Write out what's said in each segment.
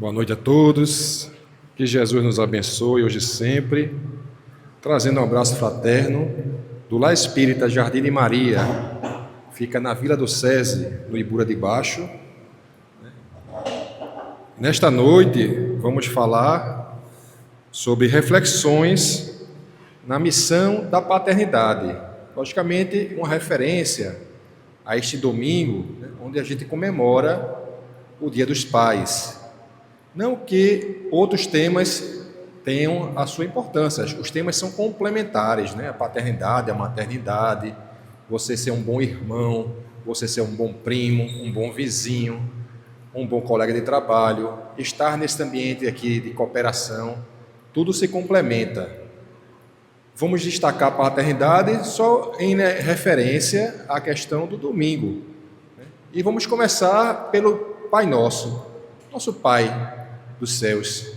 Boa noite a todos, que Jesus nos abençoe hoje e sempre, trazendo um abraço fraterno do Lar Espírita Jardim de Maria, fica na Vila do SESI, no Ibura de Baixo. Nesta noite vamos falar sobre reflexões na missão da paternidade, logicamente uma referência a este domingo, onde a gente comemora o Dia dos Pais. Não que outros temas tenham a sua importância, os temas são complementares, A paternidade, a maternidade, você ser um bom irmão, você ser um bom primo, um bom vizinho, um bom colega de trabalho, estar nesse ambiente aqui de cooperação, tudo se complementa. Vamos destacar a paternidade só em referência à questão do domingo. E vamos começar pelo Pai Nosso, nosso Pai dos céus,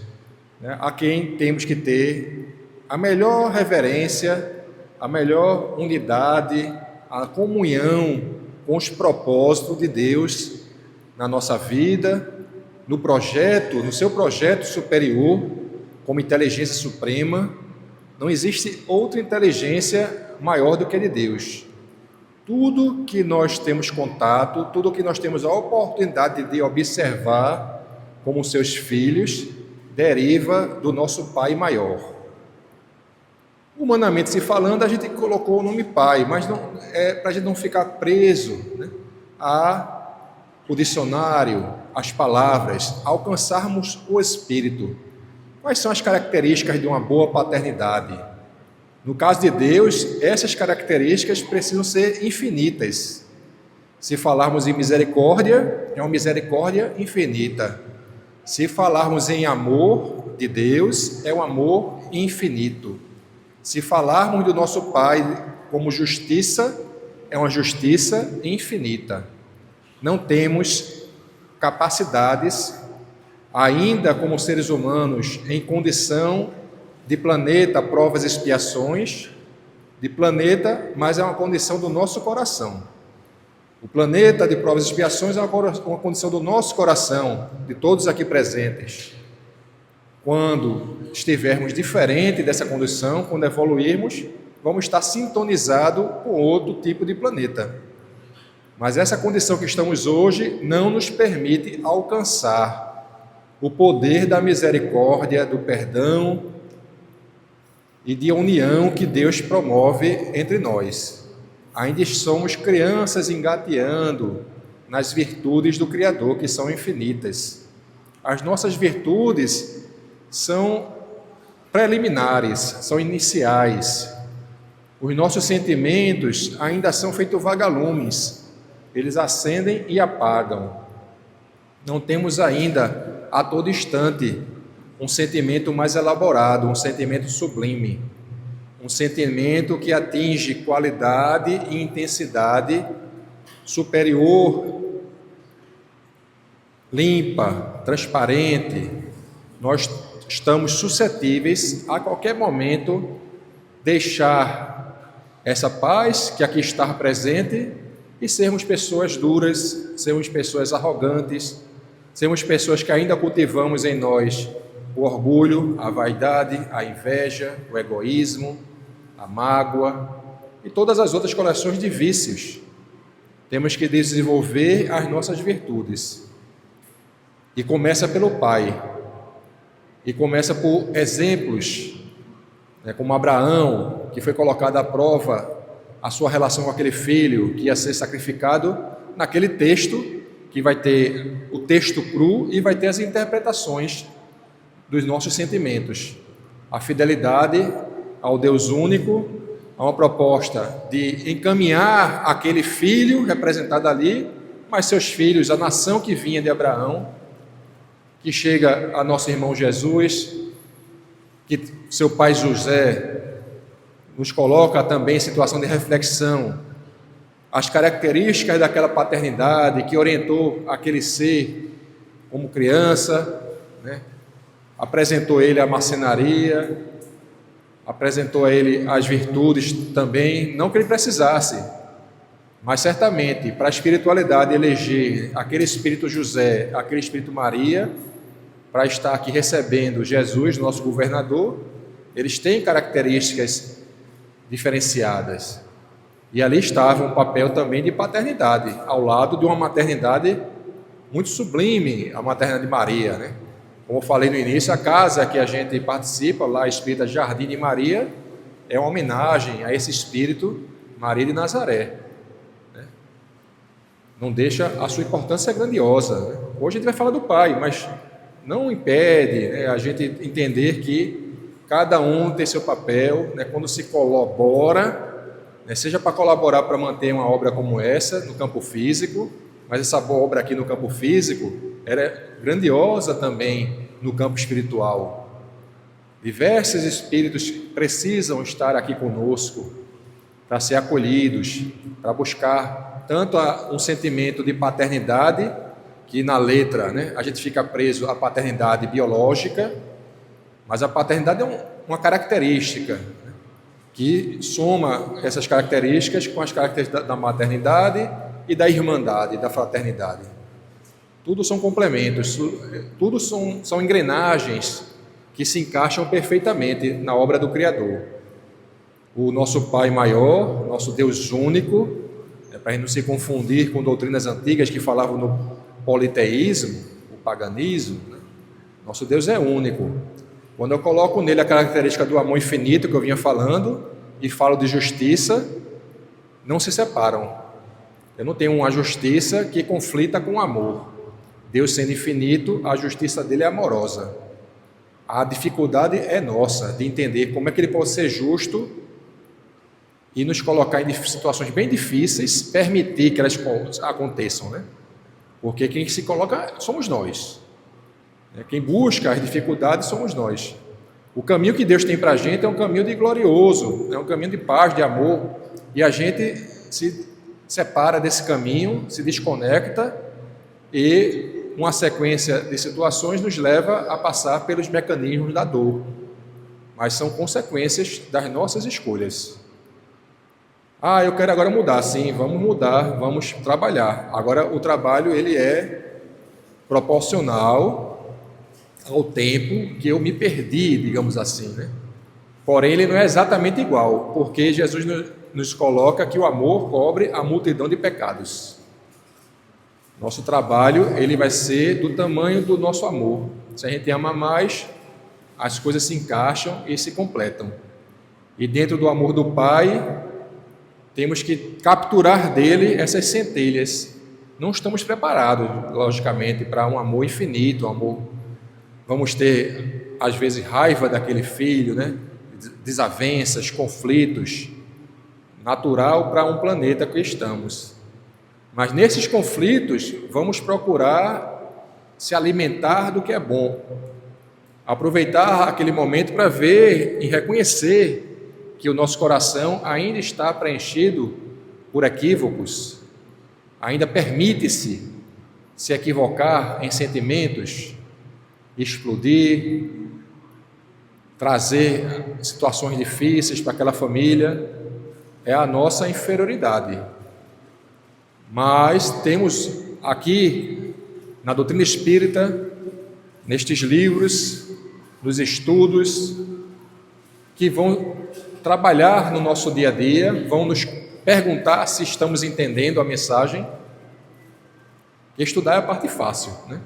a quem temos que ter a melhor reverência, a melhor unidade, a comunhão com os propósitos de Deus na nossa vida, no seu projeto superior, como inteligência suprema. Não existe outra inteligência maior do que a de Deus. Tudo que nós temos contato, tudo que nós temos a oportunidade de observar como seus filhos, deriva do nosso Pai maior. Humanamente se falando, a gente colocou o nome Pai, mas não é para a gente não ficar preso ao dicionário, às palavras, alcançarmos o Espírito. Quais são as características de uma boa paternidade? No caso de Deus, essas características precisam ser infinitas. Se falarmos em misericórdia, é uma misericórdia infinita. Se falarmos em amor de Deus, é um amor infinito. Se falarmos do nosso Pai como justiça, é uma justiça infinita. Não temos capacidades, ainda como seres humanos, em condição de planeta, provas e expiações, de planeta, mas é uma condição do nosso coração. O planeta de provas e expiações é uma condição do nosso coração, de todos aqui presentes. Quando estivermos diferente dessa condição, quando evoluirmos, vamos estar sintonizados com outro tipo de planeta. Mas essa condição que estamos hoje não nos permite alcançar o poder da misericórdia, do perdão e de união que Deus promove entre nós. Ainda somos crianças engateando nas virtudes do Criador, que são infinitas. As nossas virtudes são preliminares, são iniciais. Os nossos sentimentos ainda são feitos vagalumes, eles acendem e apagam. Não temos ainda, a todo instante, um sentimento mais elaborado, um sentimento sublime. Um sentimento que atinge qualidade e intensidade superior, limpa, transparente. Nós estamos suscetíveis a qualquer momento deixar essa paz que aqui está presente e sermos pessoas duras, sermos pessoas arrogantes, sermos pessoas que ainda cultivamos em nós o orgulho, a vaidade, a inveja, o egoísmo, a mágoa e todas as outras coleções de vícios. Temos que desenvolver as nossas virtudes. E começa pelo Pai. E começa por exemplos, como Abraão, que foi colocado à prova a sua relação com aquele filho que ia ser sacrificado, naquele texto, que vai ter o texto cru e vai ter as interpretações dos nossos sentimentos. A fidelidade ao Deus único, a uma proposta de encaminhar aquele filho representado ali, mas seus filhos, a nação que vinha de Abraão, que chega a nosso irmão Jesus, que seu pai José nos coloca também em situação de reflexão, as características daquela paternidade que orientou aquele ser como criança, apresentou ele a marcenaria, apresentou a ele as virtudes também, não que ele precisasse, mas certamente para a espiritualidade eleger aquele espírito José, aquele espírito Maria, para estar aqui recebendo Jesus, nosso governador, eles têm características diferenciadas. E ali estava um papel também de paternidade, ao lado de uma maternidade muito sublime, a maternidade de Maria, né? Como eu falei no início, a casa que a gente participa, lá Espírita Jardim de Maria, é uma homenagem a esse espírito Maria de Nazaré, né? Não deixa a sua importância grandiosa, né? Hoje a gente vai falar do Pai, mas não impede, né, a gente entender que cada um tem seu papel, né, quando se colabora, né, seja para colaborar para manter uma obra como essa no campo físico, mas essa obra aqui no campo físico era grandiosa também no campo espiritual. Diversos espíritos precisam estar aqui conosco para ser acolhidos, para buscar tanto um sentimento de paternidade, que na letra, né, a gente fica preso à paternidade biológica, mas a paternidade é uma característica, né, que soma essas características com as características da maternidade e da irmandade, da fraternidade. Tudo são complementos, tudo são engrenagens que se encaixam perfeitamente na obra do Criador. O nosso Pai maior, nosso Deus único, para a gente não se confundir com doutrinas antigas que falavam no politeísmo, o paganismo, né? Nosso Deus é único. Quando eu coloco nele a característica do amor infinito que eu vinha falando e falo de justiça, não se separam. Eu não tenho uma justiça que conflita com o amor. Deus sendo infinito, a justiça dele é amorosa. A dificuldade é nossa de entender como é que ele pode ser justo e nos colocar em situações bem difíceis, permitir que elas aconteçam, né? Porque quem se coloca somos nós. Quem busca as dificuldades somos nós. O caminho que Deus tem para a gente é um caminho de glorioso, é um caminho de paz, de amor. E a gente se separa desse caminho, se desconecta e uma sequência de situações nos leva a passar pelos mecanismos da dor. Mas são consequências das nossas escolhas. Eu quero agora mudar. Sim, vamos mudar, vamos trabalhar. Agora o trabalho ele é proporcional ao tempo que eu me perdi, digamos assim, né? Porém ele não é exatamente igual, porque Jesus nos coloca que o amor cobre a multidão de pecados. Nosso trabalho ele vai ser do tamanho do nosso amor. Se a gente ama mais, as coisas se encaixam e se completam. E dentro do amor do Pai, temos que capturar dele essas centelhas. Não estamos preparados, logicamente, para um amor infinito, um amor. Vamos ter, às vezes, raiva daquele filho, né? Desavenças, conflitos. Natural para um planeta que estamos. Mas nesses conflitos, vamos procurar se alimentar do que é bom. Aproveitar aquele momento para ver e reconhecer que o nosso coração ainda está preenchido por equívocos, ainda permite-se se equivocar em sentimentos, explodir, trazer situações difíceis para aquela família, é a nossa inferioridade. Mas temos aqui, na doutrina espírita, nestes livros, nos estudos, que vão trabalhar no nosso dia a dia, vão nos perguntar se estamos entendendo a mensagem. E estudar é a parte fácil, né?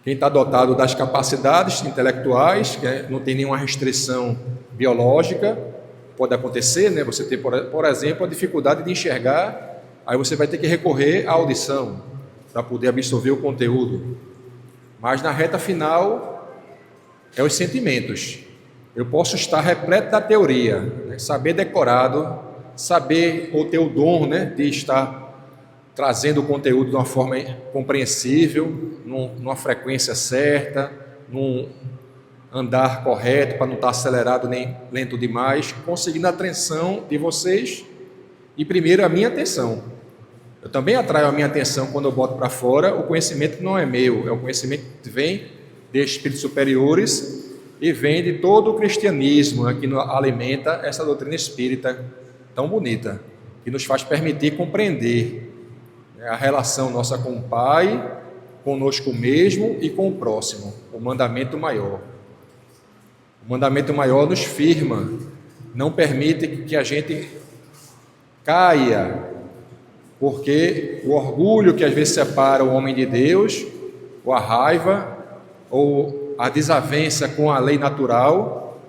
Quem está dotado das capacidades intelectuais, que não tem nenhuma restrição biológica, pode acontecer, né? Você tem, por exemplo, a dificuldade de enxergar, aí você vai ter que recorrer à audição para poder absorver o conteúdo. Mas na reta final, é os sentimentos. Eu posso estar repleto da teoria, né? Saber decorado, saber ou ter o dom, né, de estar trazendo o conteúdo de uma forma compreensível, numa frequência certa, num andar correto, para não estar acelerado nem lento demais, conseguindo a atenção de vocês e primeiro a minha atenção. Eu também atraio a minha atenção quando eu boto para fora o conhecimento que não é meu, é o conhecimento que vem de espíritos superiores e vem de todo o cristianismo, né, que alimenta essa doutrina espírita tão bonita, que nos faz permitir compreender a relação nossa com o Pai, conosco mesmo e com o próximo, o mandamento maior. O mandamento maior nos firma, não permite que a gente caia, porque o orgulho que às vezes separa o homem de Deus, ou a raiva, ou a desavença com a lei natural,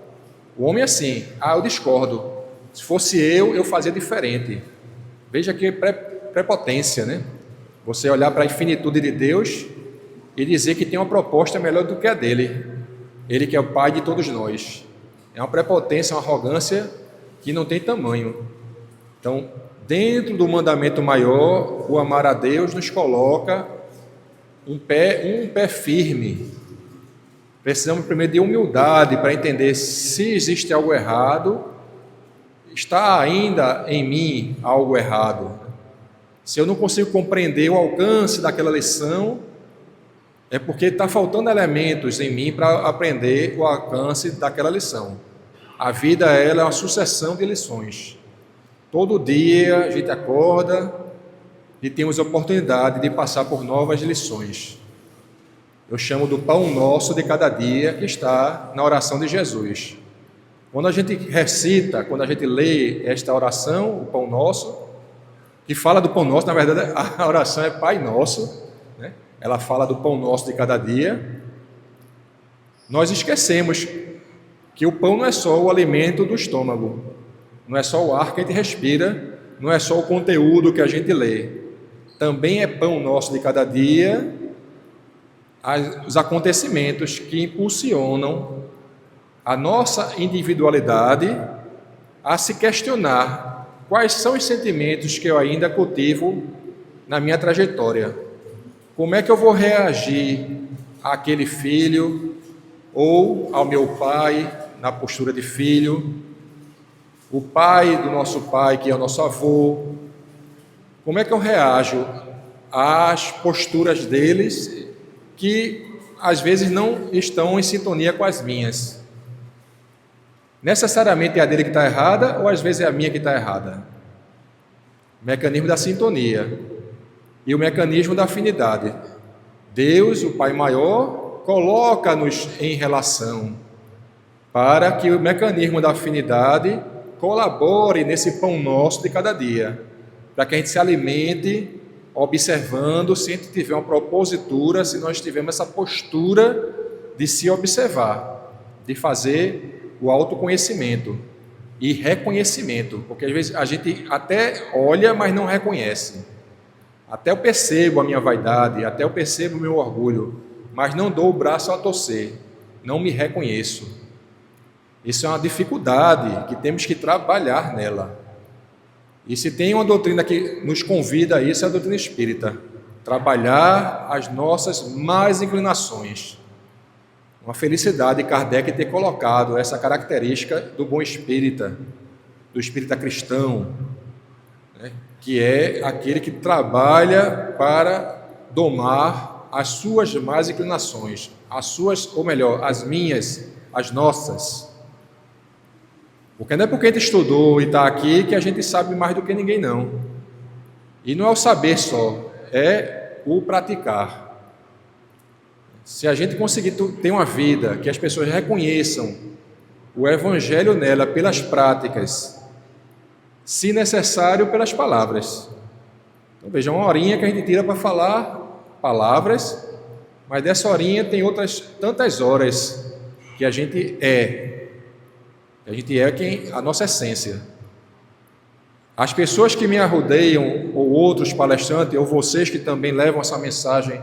o homem é assim, eu discordo, se fosse eu fazia diferente. Veja que prepotência, né? Você olhar para a infinitude de Deus e dizer que tem uma proposta melhor do que a dele, ele que é o Pai de todos nós. É uma prepotência, uma arrogância que não tem tamanho. Então, dentro do mandamento maior, o amar a Deus nos coloca um pé firme. Precisamos primeiro de humildade para entender se existe algo errado, está ainda em mim algo errado. Se eu não consigo compreender o alcance daquela lição, é porque está faltando elementos em mim para aprender o alcance daquela lição. A vida ela é uma sucessão de lições. Todo dia a gente acorda e temos a oportunidade de passar por novas lições. Eu chamo do pão nosso de cada dia, que está na oração de Jesus. Quando a gente recita, quando a gente lê esta oração, o pão nosso, que fala do pão nosso, na verdade a oração é Pai Nosso, né? Ela fala do pão nosso de cada dia. Nós esquecemos que o pão não é só o alimento do estômago, não é só o ar que a gente respira, não é só o conteúdo que a gente lê. Também é pão nosso de cada dia os acontecimentos que impulsionam a nossa individualidade a se questionar quais são os sentimentos que eu ainda cultivo na minha trajetória. Como é que eu vou reagir àquele filho ou ao meu pai na postura de filho, o pai do nosso pai, que é o nosso avô? Como é que eu reajo às posturas deles que às vezes não estão em sintonia com as minhas? Necessariamente é a dele que está errada ou às vezes é a minha que está errada? O mecanismo da sintonia e o mecanismo da afinidade. Deus, o Pai maior, coloca-nos em relação para que o mecanismo da afinidade colabore nesse pão nosso de cada dia, para que a gente se alimente observando, se a gente tiver uma propositura, se nós tivermos essa postura de se observar, de fazer o autoconhecimento e reconhecimento, porque às vezes a gente até olha, mas não reconhece. Até eu percebo a minha vaidade, até eu percebo o meu orgulho, mas não dou o braço a torcer, não me reconheço. Isso é uma dificuldade que temos que trabalhar nela. E se tem uma doutrina que nos convida a isso, é a doutrina espírita. Trabalhar as nossas más inclinações. Uma felicidade Kardec ter colocado essa característica do bom espírita, do espírita cristão, né? Que é aquele que trabalha para domar as suas más inclinações, as suas, ou melhor, as minhas, as nossas. Porque não é porque a gente estudou e está aqui que a gente sabe mais do que ninguém, não. E não é o saber só, é o praticar. Se a gente conseguir ter uma vida que as pessoas reconheçam o Evangelho nela pelas práticas, se necessário pelas palavras. Então veja, uma horinha que a gente tira para falar palavras, mas dessa horinha tem outras tantas horas que a gente é. A gente é quem, a nossa essência. As pessoas que me arrodeiam, ou outros palestrantes, ou vocês que também levam essa mensagem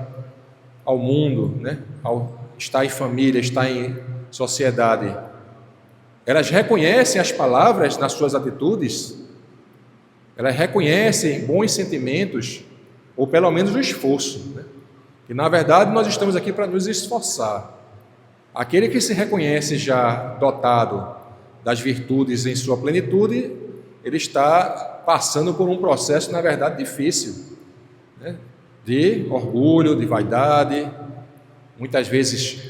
ao mundo, né? Ao estar em família, estar em sociedade, elas reconhecem as palavras nas suas atitudes, elas reconhecem bons sentimentos, ou pelo menos o esforço, né? E na verdade nós estamos aqui para nos esforçar. Aquele que se reconhece já dotado das virtudes em sua plenitude, ele está passando por um processo, na verdade, difícil, né? De orgulho, de vaidade, muitas vezes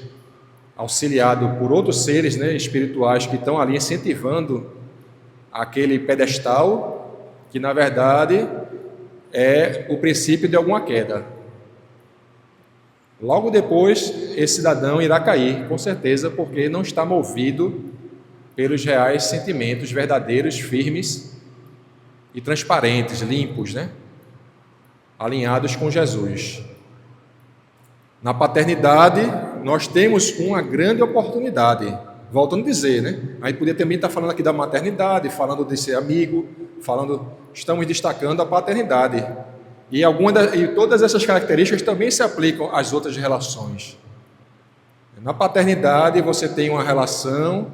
auxiliado por outros seres, né, espirituais que estão ali incentivando aquele pedestal que, na verdade, é o princípio de alguma queda. logo depois esse cidadão irá cair, com certeza, porque não está movido pelos reais sentimentos verdadeiros, firmes e transparentes, limpos, né? Alinhados com Jesus. Na paternidade, nós temos uma grande oportunidade. Voltando a dizer, né? A gente podia também estar falando aqui da maternidade, falando de ser amigo, estamos destacando a paternidade. E todas essas características também se aplicam às outras relações. Na paternidade, você tem uma relação,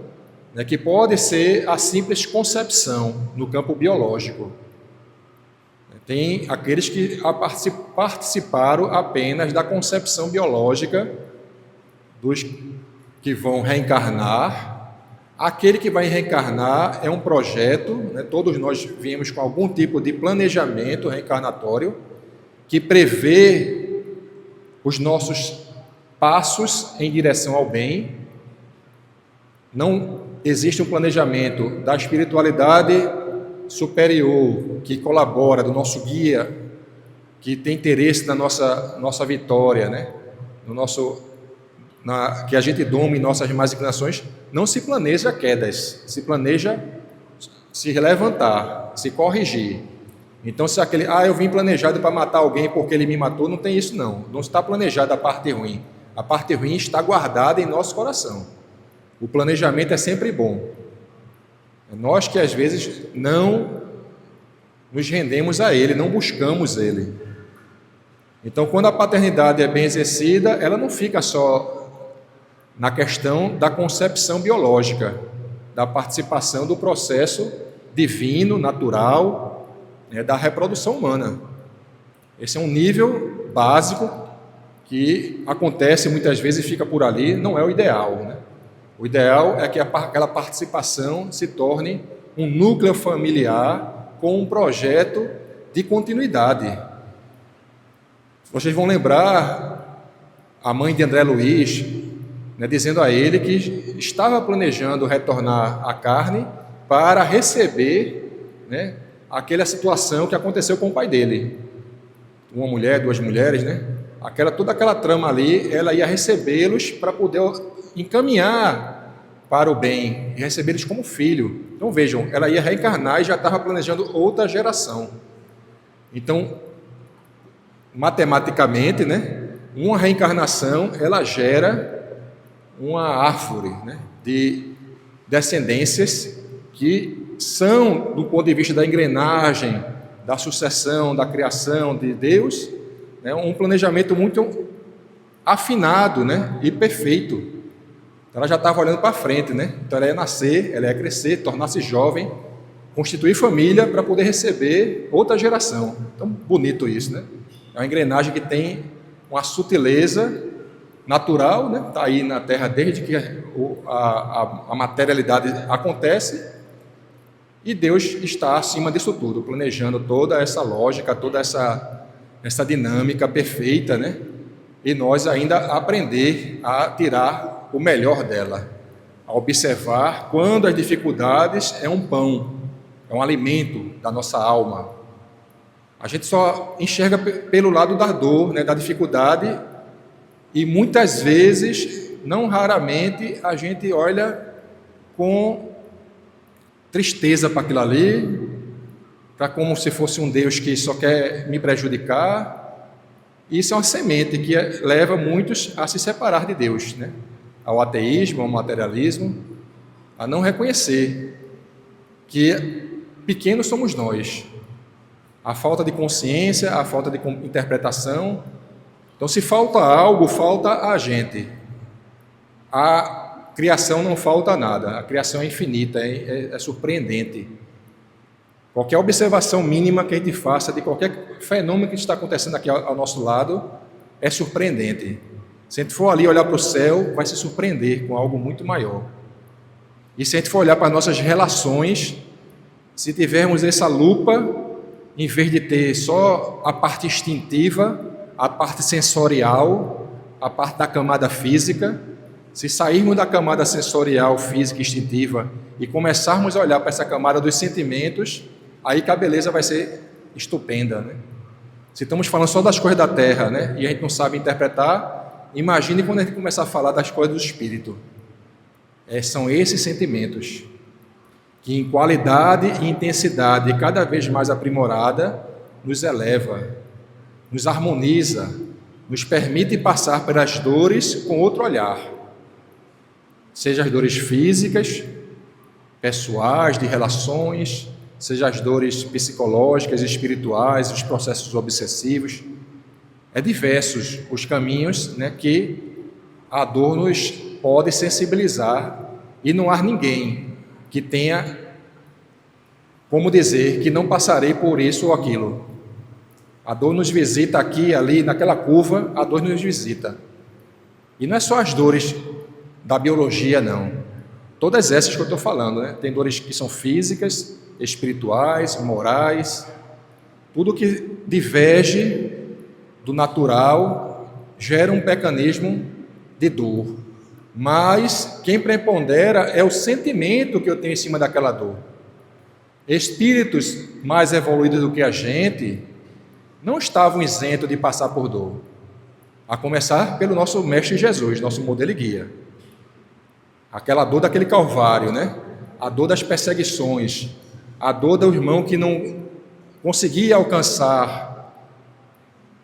né, que pode ser a simples concepção no campo biológico. Tem aqueles que participaram apenas da concepção biológica, dos que vão reencarnar. Aquele que vai reencarnar é um projeto, né? Todos nós viemos com algum tipo de planejamento reencarnatório que prevê os nossos passos em direção ao bem. Não existe um planejamento da espiritualidade superior que colabora, do nosso guia, que tem interesse na nossa vitória, né? Que a gente dome nossas más inclinações. Não se planeja quedas, se planeja se levantar, se corrigir. Então, se eu vim planejado para matar alguém porque ele me matou, não tem isso não. Não está planejada a parte ruim. A parte ruim está guardada em nosso coração. O planejamento é sempre bom. Nós que às vezes não nos rendemos a ele, não buscamos ele. Então, quando a paternidade é bem exercida, ela não fica só na questão da concepção biológica, da participação do processo divino, natural, né, da reprodução humana. Esse é um nível básico que acontece muitas vezes e fica por ali, não é o ideal, né? O ideal é que aquela participação se torne um núcleo familiar com um projeto de continuidade. Vocês vão lembrar a mãe de André Luiz, né, dizendo a ele que estava planejando retornar à carne para receber, né, aquela situação que aconteceu com o pai dele. Uma mulher, duas mulheres, né? Toda aquela trama ali, ela ia recebê-los para poder encaminhar para o bem, e recebê-los como filho. Então vejam, ela ia reencarnar e já estava planejando outra geração. Então, matematicamente, né, uma reencarnação, ela gera uma árvore, né, de descendências que são, do ponto de vista da engrenagem, da sucessão, da criação de Deus, né, um planejamento muito afinado, né, e perfeito. Então, ela já estava olhando para frente, né? Então ela ia nascer, ela ia crescer, tornar-se jovem, constituir família para poder receber outra geração. Então, bonito isso, né? É uma engrenagem que tem uma sutileza natural, né? Está aí na Terra desde que a materialidade acontece, e Deus está acima disso tudo, planejando toda essa lógica, toda essa dinâmica perfeita, né? E nós ainda aprender a tirar o melhor dela, a observar quando as dificuldades é um pão, é um alimento da nossa alma. A gente só enxerga pelo lado da dor, né, da dificuldade, e muitas vezes, não raramente, a gente olha com tristeza para aquilo ali, para como se fosse um Deus que só quer me prejudicar. Isso é uma semente que leva muitos a se separar de Deus, né? Ao ateísmo, ao materialismo, a não reconhecer que pequenos somos nós. A falta de consciência, a falta de interpretação. Então, se falta algo, falta a gente. A criação não falta nada, a criação é infinita, é surpreendente. Qualquer observação mínima que a gente faça de qualquer fenômeno que está acontecendo aqui ao nosso lado é surpreendente. Se a gente for ali olhar para o céu, vai se surpreender com algo muito maior. E se a gente for olhar para as nossas relações, se tivermos essa lupa, em vez de ter só a parte instintiva, a parte sensorial, a parte da camada física, se sairmos da camada sensorial, física, instintiva e começarmos a olhar para essa camada dos sentimentos, aí que a beleza vai ser estupenda, né? Se estamos falando só das coisas da terra, né, e a gente não sabe interpretar, imagine quando a gente começar a falar das coisas do Espírito. São esses sentimentos que, em qualidade e intensidade cada vez mais aprimorada, nos eleva, nos harmoniza, nos permite passar pelas dores com outro olhar, seja as dores físicas, pessoais, de relações, seja as dores psicológicas, espirituais, os processos obsessivos. É diversos os caminhos, né, que a dor nos pode sensibilizar, e não há ninguém que tenha como dizer que não passarei por isso ou aquilo. A dor nos visita aqui, ali, naquela curva, a dor nos visita. E não é só as dores da biologia, não. Todas essas que eu estou falando, né? Tem dores que são físicas, espirituais, morais, tudo que diverge do natural gera um mecanismo de dor. Mas quem prepondera é o sentimento que eu tenho em cima daquela dor. Espíritos mais evoluídos do que a gente não estavam isentos de passar por dor, a começar pelo nosso Mestre Jesus, nosso modelo e guia. Aquela dor daquele Calvário, né? A dor das perseguições, a dor do irmão que não conseguia alcançar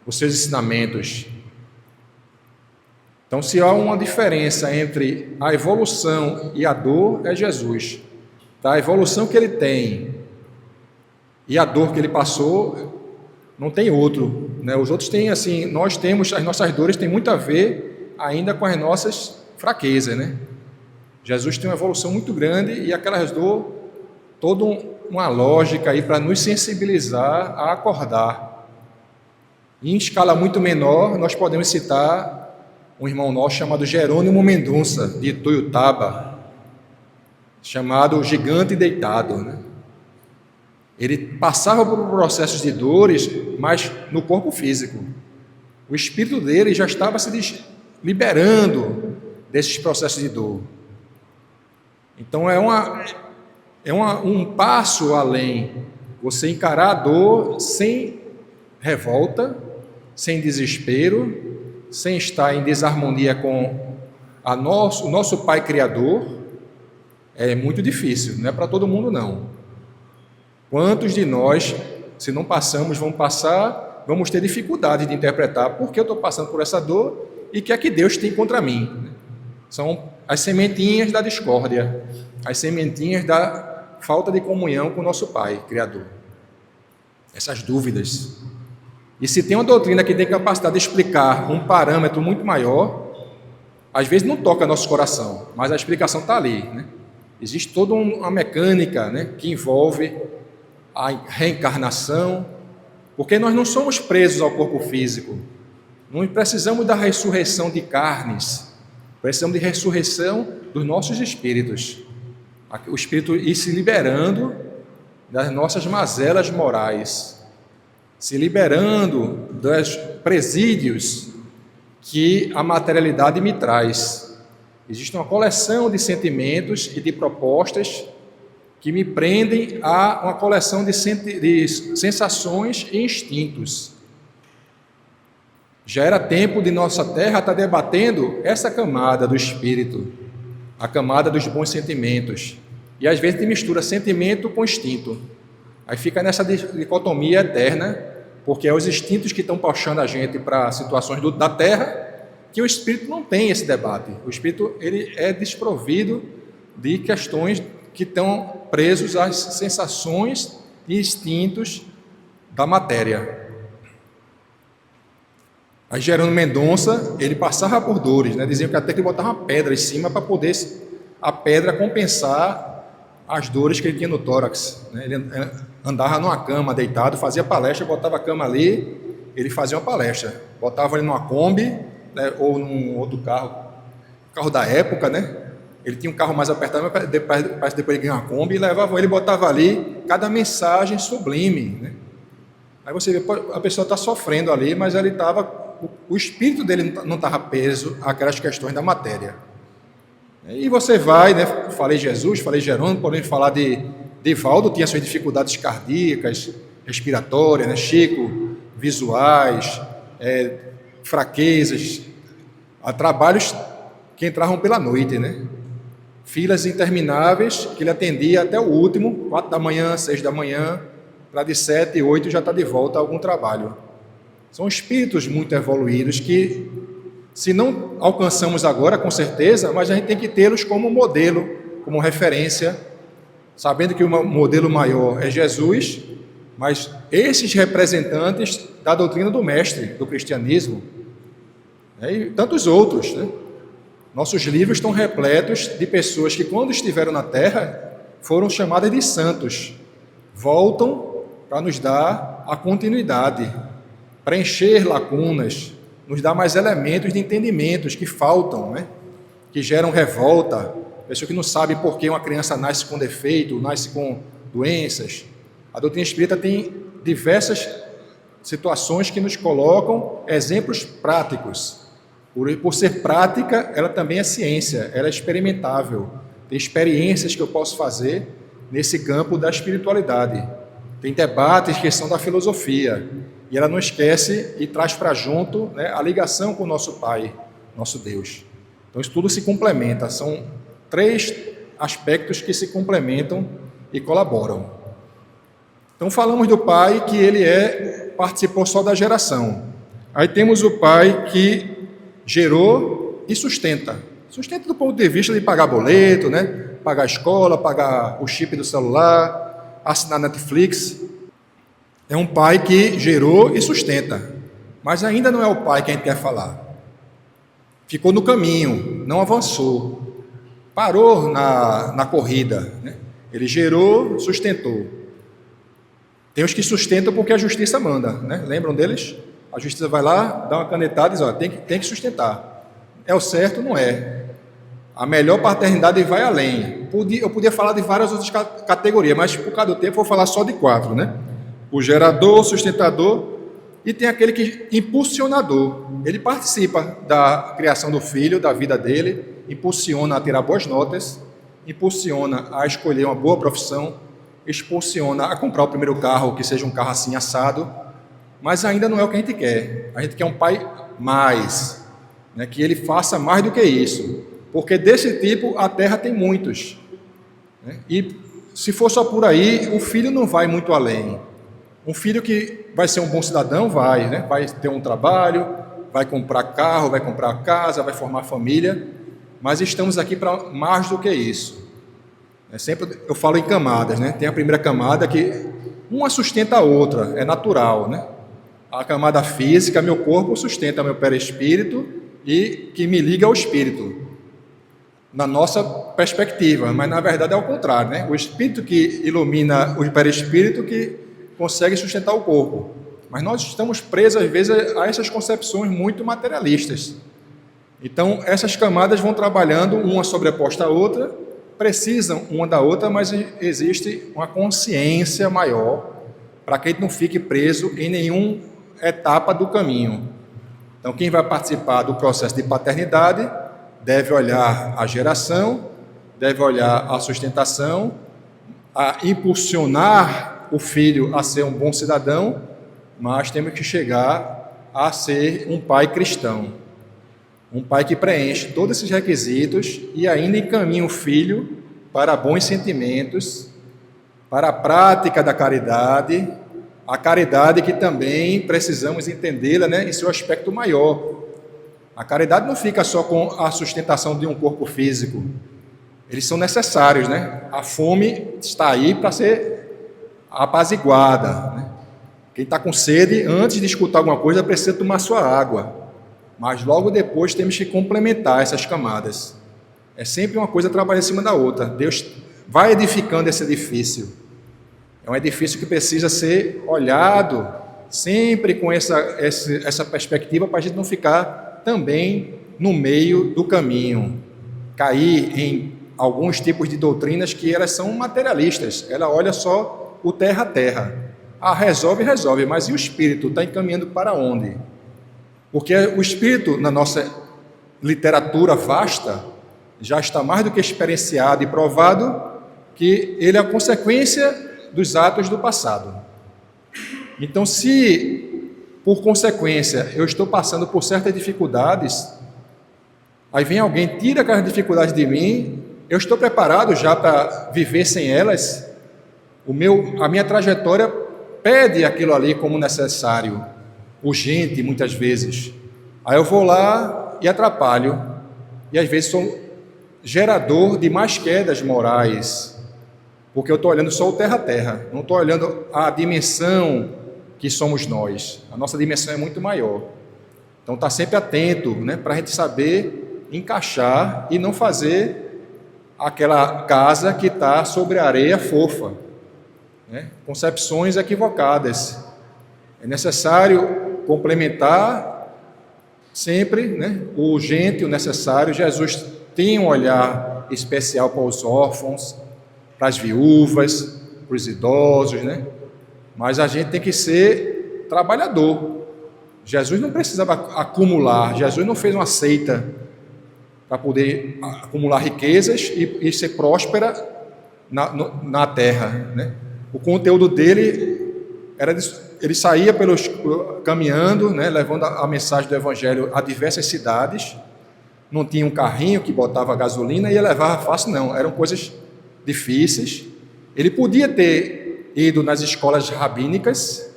os seus ensinamentos. Então, se há uma diferença entre a evolução e a dor, é Jesus. Tá? A evolução que ele tem e a dor que ele passou, não tem outro, né? Os outros têm, assim, nós temos, as nossas dores têm muito a ver ainda com as nossas fraquezas, né? Jesus tem uma evolução muito grande e aquelas dores, toda uma lógica aí para nos sensibilizar a acordar. E em escala muito menor, nós podemos citar um irmão nosso chamado Jerônimo Mendonça, de Ituiutaba, chamado Gigante Deitado, né? Ele passava por processos de dores, mas no corpo físico. O espírito dele já estava se liberando desses processos de dor. Então um passo além, você encarar a dor sem revolta, sem desespero, sem estar em desarmonia com o nosso Pai Criador. É muito difícil, não é para todo mundo não. Quantos de nós, se não passamos, vamos ter dificuldade de interpretar por que eu estou passando por essa dor e o que é que Deus tem contra mim. São as sementinhas da discórdia, as sementinhas da falta de comunhão com o nosso Pai Criador. Essas dúvidas. E se tem uma doutrina que tem capacidade de explicar um parâmetro muito maior, às vezes não toca nosso coração, mas a explicação está ali, né? Existe toda uma mecânica, né, que envolve a reencarnação, porque nós não somos presos ao corpo físico, não precisamos da ressurreição de carnes, precisamos de ressurreição dos nossos espíritos, o espírito ir se liberando das nossas mazelas morais, se liberando dos presídios que a materialidade me traz. Existe uma coleção de sentimentos e de propostas que me prendem a uma coleção de sensações e instintos. Já era tempo de nossa terra estar debatendo essa camada do espírito, a camada dos bons sentimentos. E às vezes mistura sentimento com instinto. Aí fica nessa dicotomia eterna, porque é os instintos que estão puxando a gente para situações da terra, que o espírito não tem esse debate. O espírito ele é desprovido de questões que estão presos às sensações e instintos da matéria. Aí Jerônimo Mendonça, ele passava por dores, né? Diziam que até que ele botava uma pedra em cima para poder a pedra compensar as dores que ele tinha no tórax, né? Ele andava numa cama deitado, fazia palestra, botava a cama ali, ele fazia uma palestra, botava ele numa Kombi, né? Ou num outro carro da época, né? Ele tinha um carro mais apertado, mas depois ele ganhou uma Kombi e levava ele, botava ali cada mensagem sublime, né? Aí você vê, a pessoa está sofrendo ali, mas ele o espírito dele não estava preso àquelas questões da matéria. E você vai, né? Falei Jesus, falei Jerônimo, podemos falar de Divaldo, tinha suas dificuldades cardíacas, respiratórias, né? Chico, visuais, fraquezas, Há trabalhos que entravam pela noite, né? Filas intermináveis que ele atendia até o último, 4 da manhã, 6 da manhã, para de 7, 8 já está de volta a algum trabalho. São espíritos muito evoluídos que, se não alcançamos agora, com certeza, mas a gente tem que tê-los como modelo, como referência, sabendo que o modelo maior é Jesus, mas esses representantes da doutrina do Mestre, do cristianismo, né, e tantos outros, né? Nossos livros estão repletos de pessoas que, quando estiveram na Terra, foram chamadas de santos. Voltam para nos dar a continuidade, preencher lacunas, nos dar mais elementos de entendimentos que faltam, né? Que geram revolta. Pessoa que não sabe por que uma criança nasce com defeito, nasce com doenças. A doutrina espírita tem diversas situações que nos colocam exemplos práticos. Por ser prática, ela também é ciência, ela é experimentável. Tem experiências que eu posso fazer nesse campo da espiritualidade. Tem debates que são da filosofia. E ela não esquece e traz para junto, né, a ligação com o nosso Pai, nosso Deus. Então isso tudo se complementa. São 3 aspectos que se complementam e colaboram. Então falamos do Pai que ele participou só da geração. Aí temos o Pai que gerou e sustenta. Sustenta do ponto de vista de pagar boleto, né? Pagar a escola, pagar o chip do celular, assinar Netflix. É um pai que gerou e sustenta. Mas ainda não é o pai que a gente quer falar. Ficou no caminho, não avançou. Parou na corrida, né? Ele gerou, sustentou. Tem os que sustentam porque a justiça manda, né? Lembram deles? A justiça vai lá, dá uma canetada e diz, ó, tem que sustentar. É o certo? Não é. A melhor paternidade vai além. Eu podia falar de várias outras categorias, mas por causa do tempo eu vou falar só de 4, né? O gerador, o sustentador e tem aquele que impulsionador. Ele participa da criação do filho, da vida dele, impulsiona a tirar boas notas, impulsiona a escolher uma boa profissão, impulsiona a comprar o primeiro carro, que seja um carro assim assado, mas ainda não é o que a gente quer. A gente quer um pai mais, né, que ele faça mais do que isso, porque desse tipo a Terra tem muitos, né? E se for só por aí, o filho não vai muito além. Um filho que vai ser um bom cidadão, vai, né? Vai ter um trabalho, vai comprar carro, vai comprar casa, vai formar família, mas estamos aqui para mais do que isso. Sempre eu falo em camadas, né? Tem a primeira camada que uma sustenta a outra, é natural, né? A camada física, meu corpo sustenta meu perispírito e que me liga ao espírito, na nossa perspectiva, mas na verdade é ao contrário, né? O espírito que ilumina o perispírito que consegue sustentar o corpo. Mas nós estamos presos, às vezes, a essas concepções muito materialistas. Então, essas camadas vão trabalhando, uma sobreposta à outra, precisam uma da outra, mas existe uma consciência maior para que a gente não fique preso em nenhuma etapa do caminho. Então, quem vai participar do processo de paternidade deve olhar a geração, deve olhar a sustentação, a impulsionar o filho a ser um bom cidadão, mas temos que chegar a ser um pai cristão, um pai que preenche todos esses requisitos e ainda encaminha o filho para bons sentimentos, para a prática da caridade, a caridade que também precisamos entendê-la, né, em seu aspecto maior. A caridade não fica só com a sustentação de um corpo físico, eles são necessários, né? A fome está aí para ser apaziguada, né? Quem está com sede, antes de escutar alguma coisa, precisa tomar sua água. Mas logo depois temos que complementar essas camadas. É sempre uma coisa trabalhando em cima da outra. Deus vai edificando esse edifício. É um edifício que precisa ser olhado sempre com essa perspectiva para a gente não ficar também no meio do caminho. Cair em alguns tipos de doutrinas que elas são materialistas. Ela olha só o terra a terra. Ah, resolve, mas e o espírito? Está encaminhando para onde? Porque o espírito, na nossa literatura vasta, já está mais do que experienciado e provado que ele é a consequência dos atos do passado. Então, se, por consequência, eu estou passando por certas dificuldades, aí vem alguém, tira aquelas dificuldades de mim, eu estou preparado já para viver sem elas? A minha trajetória pede aquilo ali como necessário, urgente muitas vezes. Aí eu vou lá e atrapalho, e às vezes sou gerador de mais quedas morais, porque eu estou olhando só o terra a terra, não estou olhando a dimensão que somos nós. A nossa dimensão é muito maior. Então está sempre atento, né, para a gente saber encaixar e não fazer aquela casa que está sobre a areia fofa, né? Concepções equivocadas. É necessário complementar sempre, né, o urgente, o necessário. Jesus tem um olhar especial para os órfãos, para as viúvas, para os idosos, né? Mas a gente tem que ser trabalhador. Jesus não precisava acumular, Jesus não fez uma seita para poder acumular riquezas e ser próspera na terra, né? O conteúdo dele ele saía caminhando, né, levando a mensagem do evangelho a diversas cidades. Não tinha um carrinho que botava gasolina e ia levar fácil, não. Eram coisas difíceis. Ele podia ter ido nas escolas rabínicas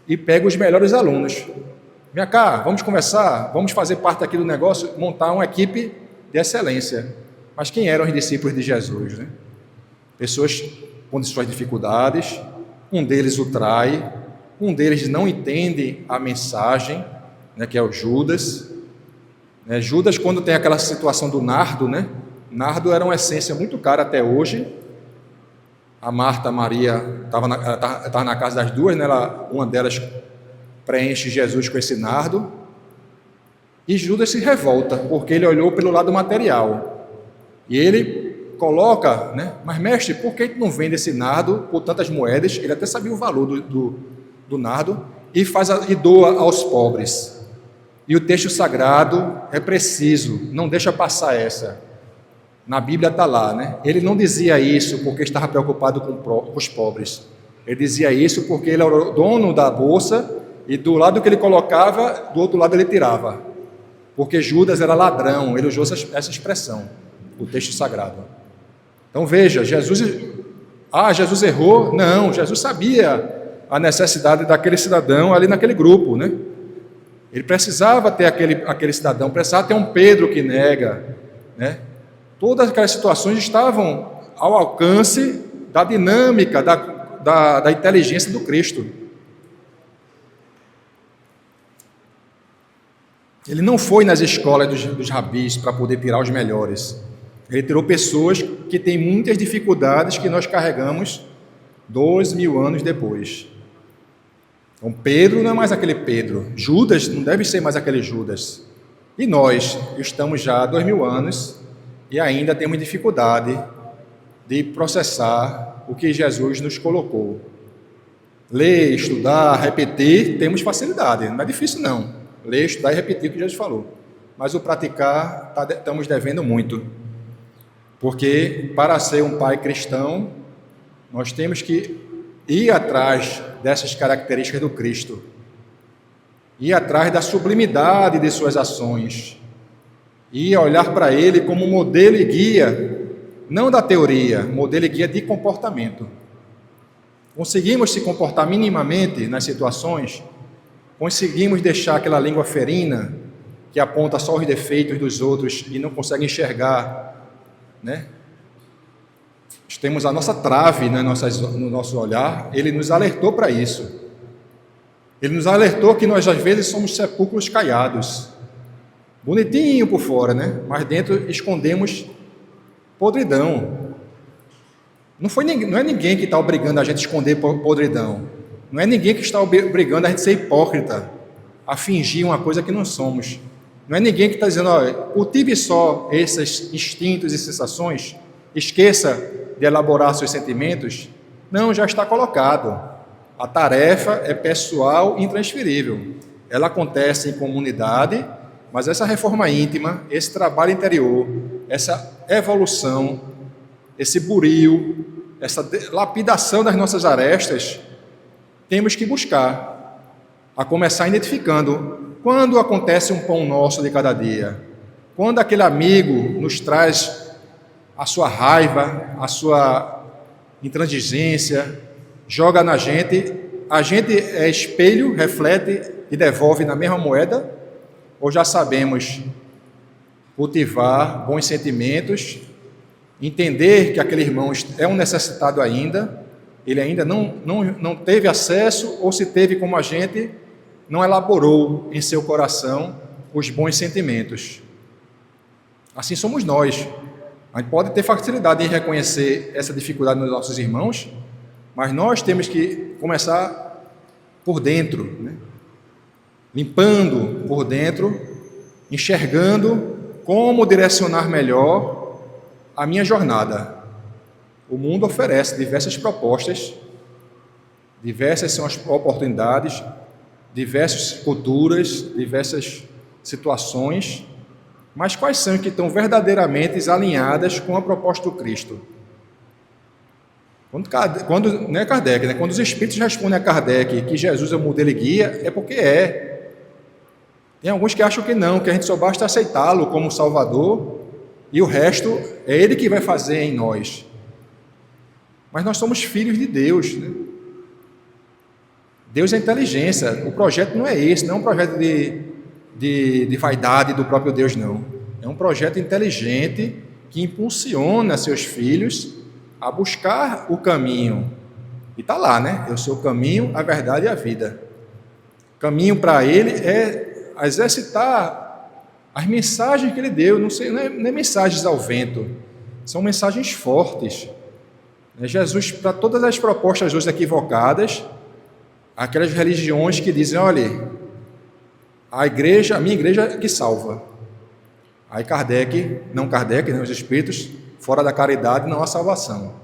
e pego os melhores alunos. Vem cá, vamos conversar, vamos fazer parte aqui do negócio, montar uma equipe de excelência. Mas quem eram os discípulos de Jesus, né? Pessoas com suas dificuldades, um deles o trai, um deles não entende a mensagem, né, que é o Judas. Judas, quando tem aquela situação do nardo, né? Nardo era uma essência muito cara até hoje. A Marta, a Maria, estava na casa das duas, né? Uma delas preenche Jesus com esse nardo. E Judas se revolta, porque ele olhou pelo lado material. E ele coloca, né? Mas mestre, por que não vende esse nardo por tantas moedas? Ele até sabia o valor do nardo e doa aos pobres. E o texto sagrado é preciso, não deixa passar essa. Na Bíblia está lá, né? Ele não dizia isso porque estava preocupado com os pobres. Ele dizia isso porque ele era o dono da bolsa e do lado que ele colocava, do outro lado ele tirava. Porque Judas era ladrão, ele usou essa expressão, o texto sagrado. Então veja, Jesus errou? Não, Jesus sabia a necessidade daquele cidadão ali naquele grupo, né? Ele precisava ter aquele cidadão, precisava ter um Pedro que nega, né? Todas aquelas situações estavam ao alcance da dinâmica, da inteligência do Cristo. Ele não foi nas escolas dos rabis para poder tirar os melhores. Ele tirou pessoas que têm muitas dificuldades que nós carregamos 2000 anos depois. Então Pedro não é mais aquele Pedro, Judas não deve ser mais aquele Judas. E nós estamos já há 2000 anos e ainda temos dificuldade de processar o que Jesus nos colocou. Ler, estudar, repetir, temos facilidade, não é difícil não. Ler, estudar e repetir o que Jesus falou. Mas o praticar, estamos devendo muito. Porque para ser um pai cristão, nós temos que ir atrás dessas características do Cristo. Ir atrás da sublimidade de suas ações. E olhar para Ele como modelo e guia, não da teoria, modelo e guia de comportamento. Conseguimos se comportar minimamente nas situações? Conseguimos deixar aquela língua ferina que aponta só os defeitos dos outros e não consegue enxergar, né? Temos a nossa trave, né, no nosso olhar. Ele nos alertou para isso. Ele nos alertou que nós às vezes somos sepulcros caiados, bonitinho por fora, né? Mas dentro escondemos podridão. Não é ninguém que está obrigando a gente a esconder podridão. Não é ninguém que está obrigando a gente a ser hipócrita, a fingir uma coisa que não somos. Não é ninguém que está dizendo, olha, cultive só esses instintos e sensações, esqueça de elaborar seus sentimentos. Não, já está colocado. A tarefa é pessoal e intransferível. Ela acontece em comunidade, mas essa reforma íntima, esse trabalho interior, essa evolução, esse burio, essa lapidação das nossas arestas, temos que buscar, a começar identificando quando acontece um pão nosso de cada dia. Quando aquele amigo nos traz a sua raiva, a sua intransigência, joga na gente, a gente é espelho, reflete e devolve na mesma moeda? Ou já sabemos cultivar bons sentimentos, entender que aquele irmão é um necessitado ainda, ele ainda não teve acesso, ou se teve como a gente, não elaborou em seu coração os bons sentimentos. Assim somos nós. A gente pode ter facilidade em reconhecer essa dificuldade nos nossos irmãos, mas nós temos que começar por dentro, né? Limpando por dentro, enxergando como direcionar melhor a minha jornada. O mundo oferece diversas propostas, diversas são as oportunidades, diversas culturas, diversas situações, mas quais são que estão verdadeiramente alinhadas com a proposta do Cristo? Quando não é Kardec, né? Quando os Espíritos respondem a Kardec que Jesus é o modelo e guia, é porque é. Tem alguns que acham que não, que a gente só basta aceitá-lo como Salvador e o resto é Ele que vai fazer em nós. Mas nós somos filhos de Deus, né? Deus é inteligência. O projeto não é esse, não é um projeto de vaidade do próprio Deus, não. É um projeto inteligente que impulsiona seus filhos a buscar o caminho. E está lá, né? Eu sou o caminho, a verdade e a vida. O caminho para Ele é exercitar as mensagens que Ele deu. Não é mensagens ao vento, são mensagens fortes. Jesus, para todas as propostas hoje equivocadas, aquelas religiões que dizem, olha, a minha igreja é que salva. Aí Kardec, né, os Espíritos, fora da caridade não há salvação.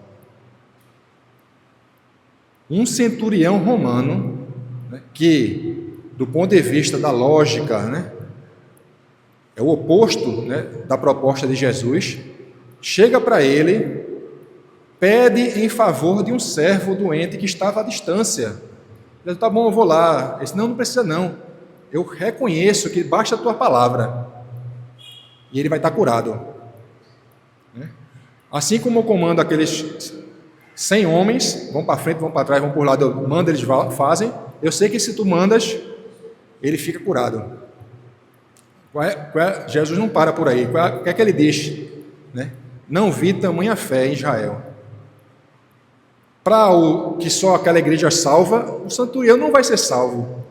Um centurião romano, né, que do ponto de vista da lógica, né, é o oposto, né, da proposta de Jesus, chega para ele, pede em favor de um servo doente que estava à distância. Ele diz, tá bom, eu vou lá. Ele disse, não precisa não, eu reconheço que basta a tua palavra e ele vai estar curado. Assim como eu comando aqueles 100 homens, vão para frente, vão para trás, vão por lado, eu mando, eles fazem, eu sei que se tu mandas, ele fica curado. Jesus não para por aí. O que é que ele diz? Né? Não vi tamanha fé em Israel. Para o que só aquela igreja salva, o centurião não vai ser salvo.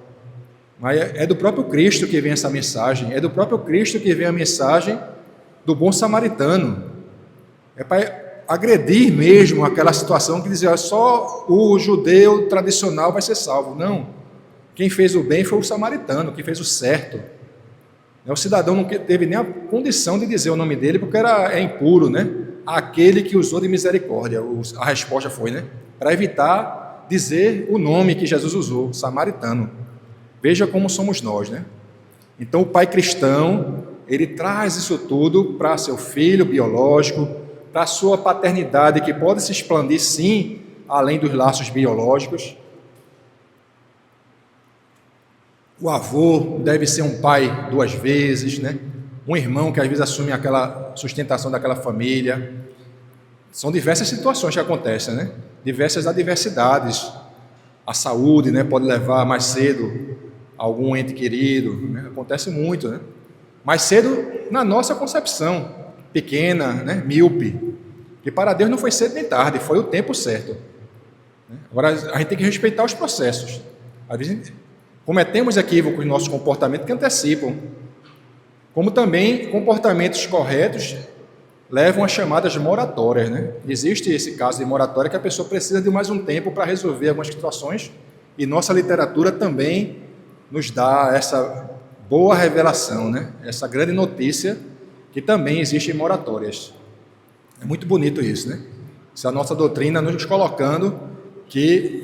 Mas é do próprio Cristo que vem essa mensagem, é do próprio Cristo que vem a mensagem do bom samaritano. É para agredir mesmo aquela situação que dizia, só o judeu tradicional vai ser salvo. Não. Quem fez o bem foi o samaritano, quem fez o certo. O cidadão não teve nem a condição de dizer o nome dele, porque é impuro, né? Aquele que usou de misericórdia. A resposta foi, né? Para evitar dizer o nome que Jesus usou, samaritano. Veja como somos nós, né? Então o pai cristão, ele traz isso tudo para seu filho biológico, para a sua paternidade, que pode se expandir sim, além dos laços biológicos. O avô deve ser um pai 2 vezes, né? Um irmão que às vezes assume aquela sustentação daquela família. São diversas situações que acontecem, né? Diversas adversidades. A saúde, né, pode levar mais cedo algum ente querido, né? Acontece muito, né? Mais cedo na nossa concepção, pequena, né? Míope. Que para Deus não foi cedo nem tarde, foi o tempo certo. Agora a gente tem que respeitar os processos. Às vezes cometemos equívocos no nosso comportamento que antecipam, como também comportamentos corretos levam a chamadas moratórias, né? Existe esse caso de moratória que a pessoa precisa de mais um tempo para resolver algumas situações, e nossa literatura também nos dá essa boa revelação, né? Essa grande notícia que também existem moratórias. É muito bonito isso, né? Essa nossa doutrina nos colocando que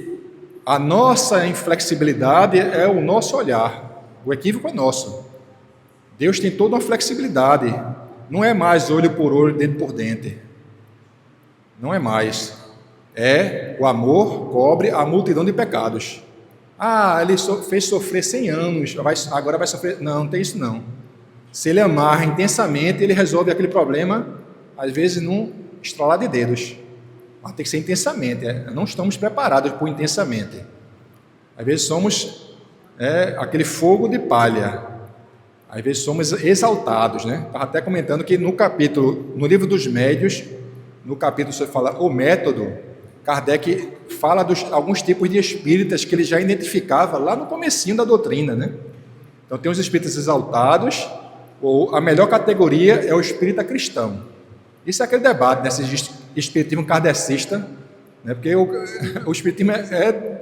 a nossa inflexibilidade é o nosso olhar, o equívoco é nosso. Deus tem toda uma flexibilidade, não é mais olho por olho, dente por dente, não é mais. É o amor cobre a multidão de pecados. Ah, ele fez sofrer 100 anos, agora vai sofrer. Não tem isso não. Se ele amar intensamente, ele resolve aquele problema, às vezes num estralar de dedos. Mas tem que ser intensamente. Não estamos preparados por intensamente. Às vezes somos aquele fogo de palha. Às vezes somos exaltados, né? Estava até comentando que no livro dos Médios, no capítulo que você fala o método, Kardec fala dos alguns tipos de espíritas que ele já identificava lá no comecinho da doutrina, né? Então tem os espíritas exaltados, ou a melhor categoria é o espírita cristão. Isso é aquele debate, né? Esse espiritismo kardecista, né? Porque o espiritismo é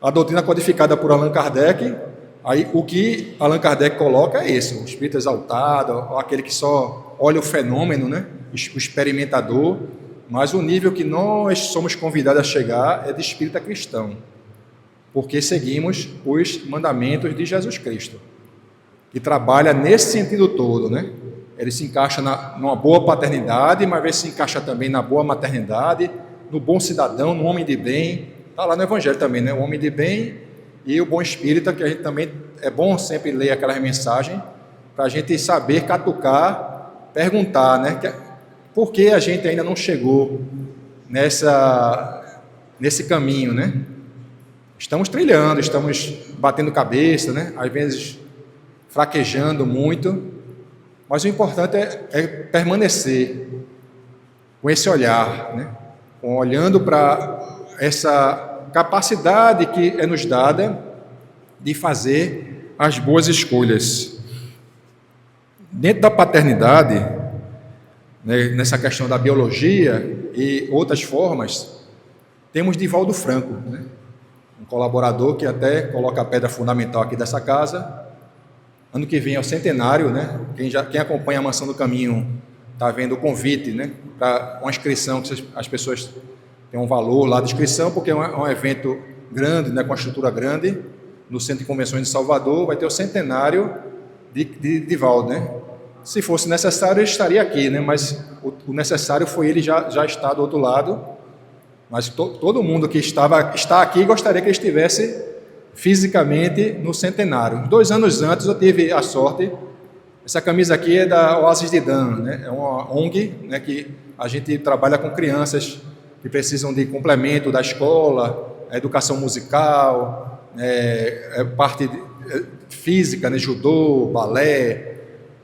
a doutrina codificada por Allan Kardec. Aí o que Allan Kardec coloca é esse, o espírito exaltado, aquele que só olha o fenômeno, né? O experimentador, mas o nível que nós somos convidados a chegar é de espírita cristão, porque seguimos os mandamentos de Jesus Cristo, que trabalha nesse sentido todo, né? Ele se encaixa numa boa paternidade, mas às vezes se encaixa também na boa maternidade, no bom cidadão, no homem de bem. Está lá no Evangelho também, né? O homem de bem e o bom espírita, que a gente também é bom sempre ler aquelas mensagens para a gente saber catucar, perguntar, né? Por que a gente ainda não chegou nesse caminho, né? Estamos trilhando, estamos batendo cabeça, né? Às vezes fraquejando muito, mas o importante é permanecer com esse olhar, né? Olhando para essa capacidade que é nos dada de fazer as boas escolhas. Dentro da paternidade, né, nessa questão da biologia e outras formas, temos Divaldo Franco, né, um colaborador que até coloca a pedra fundamental aqui dessa casa. Ano que vem é o centenário, né? Quem acompanha a Mansão do Caminho está vendo o convite, né, para uma inscrição que as pessoas tem um valor lá de inscrição, porque é um evento grande, né, com uma estrutura grande, no Centro de Convenções de Salvador. Vai ter o centenário de Divaldo, né? Se fosse necessário, ele estaria aqui, né? Mas o necessário foi ele já estar do outro lado. Mas todo mundo que está aqui gostaria que ele estivesse fisicamente no centenário. 2 anos antes eu tive a sorte. Essa camisa aqui é da Oasis de Dan, né? É uma ONG, né, que a gente trabalha com crianças que precisam de complemento da escola, educação musical, parte física, né, judô, balé.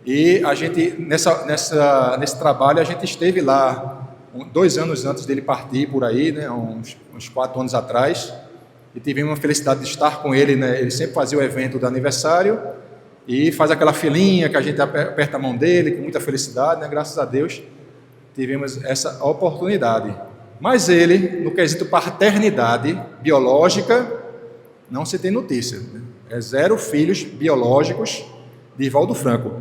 E a gente, nesse trabalho, a gente esteve lá 2 anos antes dele partir por aí, né, uns 4 anos atrás, e tivemos a felicidade de estar com ele, né. Ele sempre fazia o evento do aniversário e faz aquela filinha que a gente aperta a mão dele com muita felicidade, né. Graças a Deus tivemos essa oportunidade. Mas ele, no quesito paternidade biológica, não se tem notícia, né? É 0 filhos biológicos de Divaldo Franco.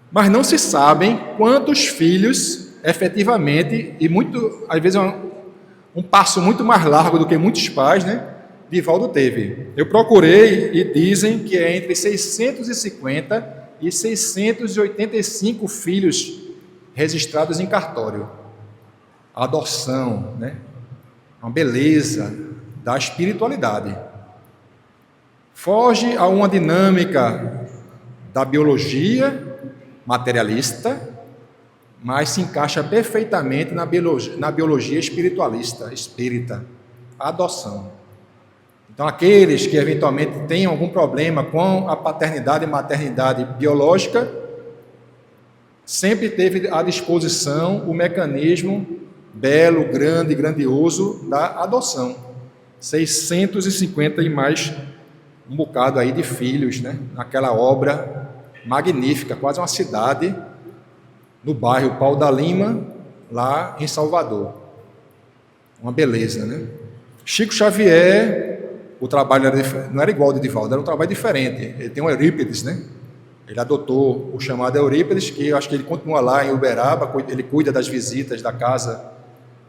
Mas não se sabem quantos filhos efetivamente, e muito, às vezes um passo muito mais largo do que muitos pais, né, Divaldo teve. Eu procurei e dizem que é entre 650 e 685 filhos registrados em cartório. A adoção, né? Uma beleza da espiritualidade. Foge a uma dinâmica da biologia materialista, mas se encaixa perfeitamente na biologia espiritualista, espírita, a adoção. Então, aqueles que eventualmente têm algum problema com a paternidade e maternidade biológica, sempre teve à disposição o mecanismo belo, grande, grandioso da adoção. 650 e mais um bocado aí de filhos, né? Naquela obra magnífica, quase uma cidade, no bairro Pau da Lima, lá em Salvador. Uma beleza, né? Chico Xavier, o trabalho não era igual ao de Divaldo, era um trabalho diferente. Ele tem um Eurípides, né? Ele adotou o chamado Eurípides, que eu acho que ele continua lá em Uberaba, ele cuida das visitas da casa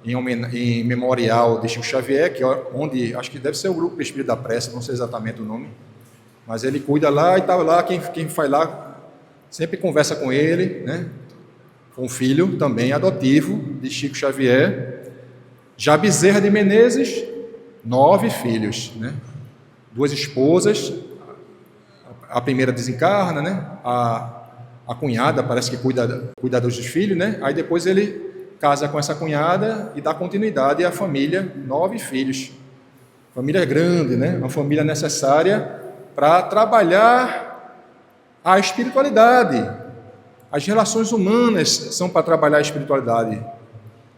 em memorial de Chico Xavier, que é onde, acho que deve ser o Grupo Espírito da Prece, não sei exatamente o nome, mas ele cuida lá e está lá, quem vai lá sempre conversa com ele, né? Com o filho também adotivo de Chico Xavier. Já Bezerra de Menezes, 9 filhos, né? 2 esposas, a primeira desencarna, né? a cunhada, parece que cuida dos filhos, né? Aí depois ele casa com essa cunhada e dá continuidade à família, 9 filhos. Família grande, né? Uma família necessária para trabalhar a espiritualidade. As relações humanas são para trabalhar a espiritualidade.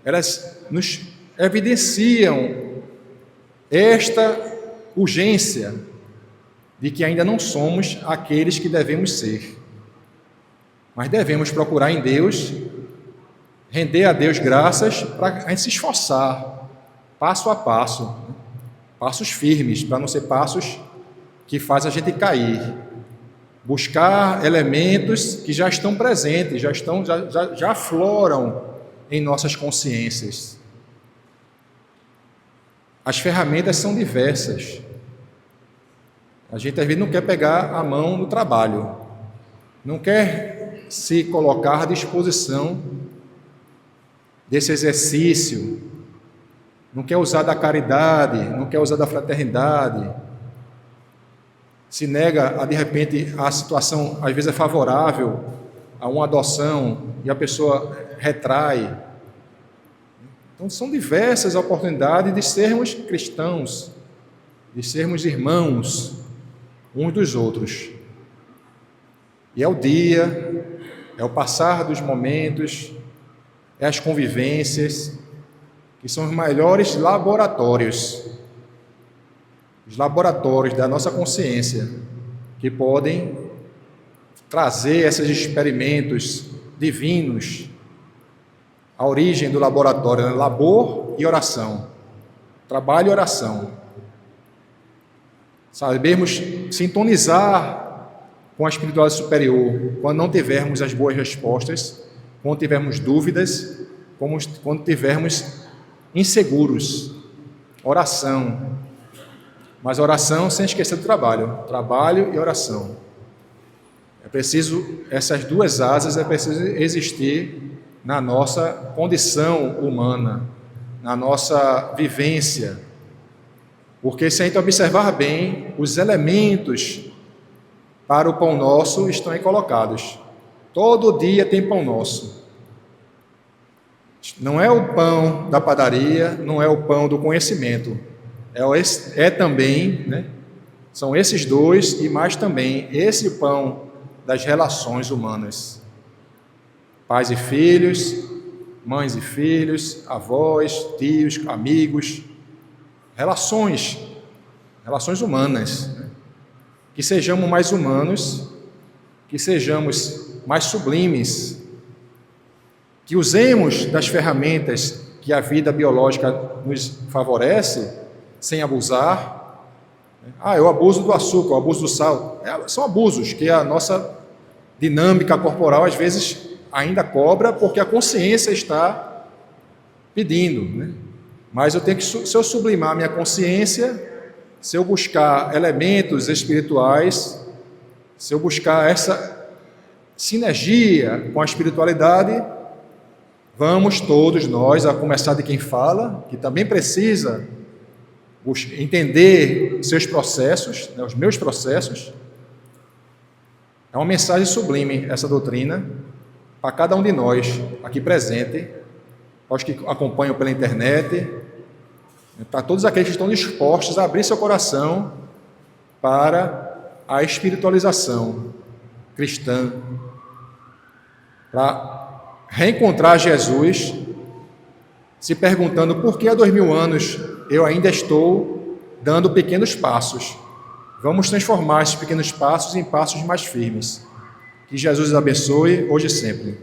Elas nos evidenciam esta urgência de que ainda não somos aqueles que devemos ser. Mas devemos procurar em Deus, render a Deus graças para a gente se esforçar, passo a passo, passos firmes, para não ser passos que fazem a gente cair. Buscar elementos que já estão presentes, já afloram em nossas consciências. As ferramentas são diversas. A gente às vezes não quer pegar a mão no trabalho, não quer se colocar à disposição desse exercício, não quer usar da caridade, não quer usar da fraternidade, se nega a, de repente, a situação às vezes é favorável a uma adoção e a pessoa retrai. Então são diversas oportunidades de sermos cristãos, de sermos irmãos uns dos outros. E é o dia, é o passar dos momentos, é as convivências, que são os melhores laboratórios, os laboratórios da nossa consciência, que podem trazer esses experimentos divinos. A origem do laboratório é labor e oração, trabalho e oração. Sabemos sintonizar com a espiritualidade superior quando não tivermos as boas respostas, quando tivermos dúvidas, quando tivermos inseguros. Oração. Mas oração sem esquecer do trabalho e oração. É preciso, essas duas asas é preciso existir na nossa condição humana, na nossa vivência. Porque se a gente observar bem, os elementos para o pão nosso estão aí colocados. Todo dia tem pão nosso. Não é o pão da padaria, não é o pão do conhecimento. É também, né? São esses dois e mais também esse pão das relações humanas. Pais e filhos, mães e filhos, avós, tios, amigos, relações humanas, né? Que sejamos mais humanos, que sejamos mais sublimes, que usemos das ferramentas que a vida biológica nos favorece, sem abusar. Eu abuso do açúcar, eu abuso do sal. São abusos que a nossa dinâmica corporal às vezes ainda cobra, porque a consciência está pedindo, né? Mas eu tenho que, se eu sublimar minha consciência, se eu buscar elementos espirituais, se eu buscar essa sinergia com a espiritualidade, vamos todos nós, a começar de quem fala, que também precisa entender seus processos, né, os meus processos. É uma mensagem sublime essa doutrina para cada um de nós aqui presente, aos que acompanham pela internet, para todos aqueles que estão dispostos a abrir seu coração para a espiritualização cristã, para reencontrar Jesus, se perguntando por que há 2000 anos eu ainda estou dando pequenos passos. Vamos transformar esses pequenos passos em passos mais firmes. Que Jesus abençoe hoje e sempre.